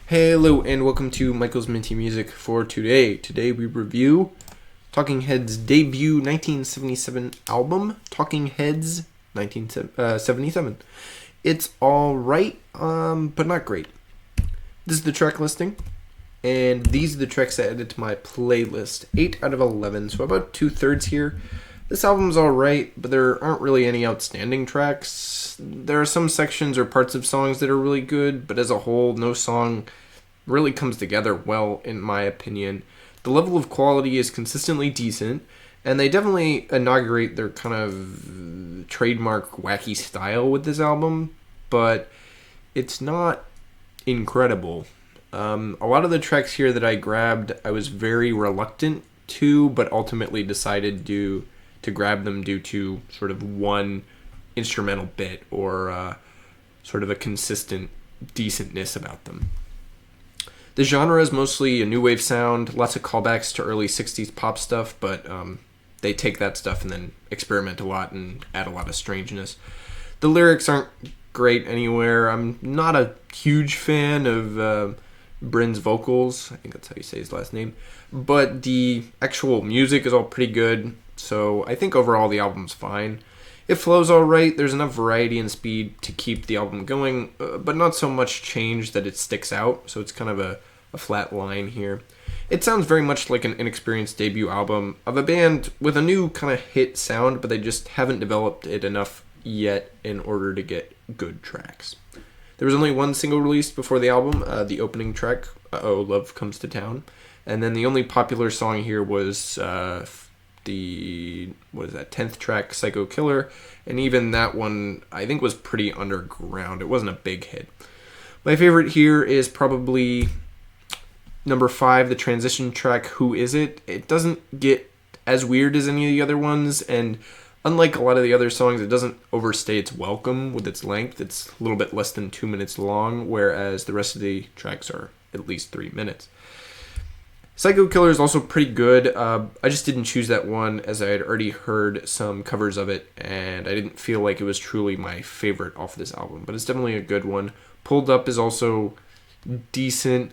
Hello and welcome to Michael's Minty Music for today. Today we review Talking Heads' debut 1977 album, Talking Heads 1977. It's alright, but not great. This is the track listing, and these are the tracks I added to my playlist. 8 out of 11, so about 2/3 here. This album's alright, but there aren't really any outstanding tracks. There are some sections or parts of songs that are really good, but as a whole, no song really comes together well, in my opinion. The level of quality is consistently decent, and they definitely inaugurate their kind of trademark wacky style with this album, but it's not incredible. A lot of the tracks here that I grabbed, I was very reluctant to, but ultimately decided to grab them due to sort of one instrumental bit or sort of a consistent decentness about them. The genre is mostly a new wave sound, lots of callbacks to early 60s pop stuff, but they take that stuff and then experiment a lot and add a lot of strangeness. The lyrics aren't great anywhere. I'm not a huge fan of Bryn's vocals. I think that's how you say his last name. But the actual music is all pretty good, so I think overall the album's fine. It flows alright, there's enough variety and speed to keep the album going, but not so much change that it sticks out, so it's kind of a flat line here. It sounds very much like an inexperienced debut album of a band with a new kind of hit sound, but they just haven't developed it enough yet in order to get good tracks. There was only one single released before the album, the opening track, Uh-Oh, Love Comes to Town, and then the only popular song here was the 10th track, Psycho Killer, and even that one I think was pretty underground. It wasn't a big hit. My favorite here is probably number 5, the transition track, Who Is It? It doesn't get as weird as any of the other ones, and unlike a lot of the other songs, it doesn't overstay its welcome with its length. It's a little bit less than 2 minutes long, whereas the rest of the tracks are at least 3 minutes. Psycho Killer is also pretty good. I just didn't choose that one as I had already heard some covers of it, and I didn't feel like it was truly my favorite off this album, but it's definitely a good one. Pulled Up is also decent.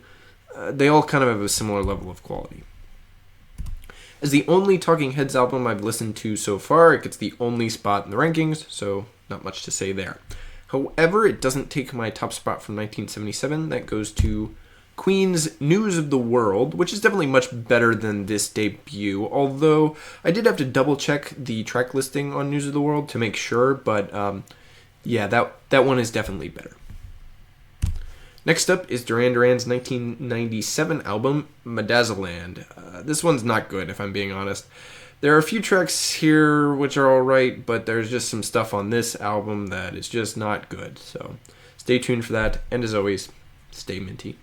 They all kind of have a similar level of quality. As the only Talking Heads album I've listened to so far, it gets the only spot in the rankings, so not much to say there. However, it doesn't take my top spot from 1977. That goes to Queen's News of the World, which is definitely much better than this debut, although I did have to double check the track listing on News of the World to make sure, but yeah, that one is definitely better. Next up is Duran's 1997 album, Medazzaland. This one's not good, if I'm being honest. There are a few tracks here which are alright, but there's just some stuff on this album that is just not good, so stay tuned for that, and as always, stay minty.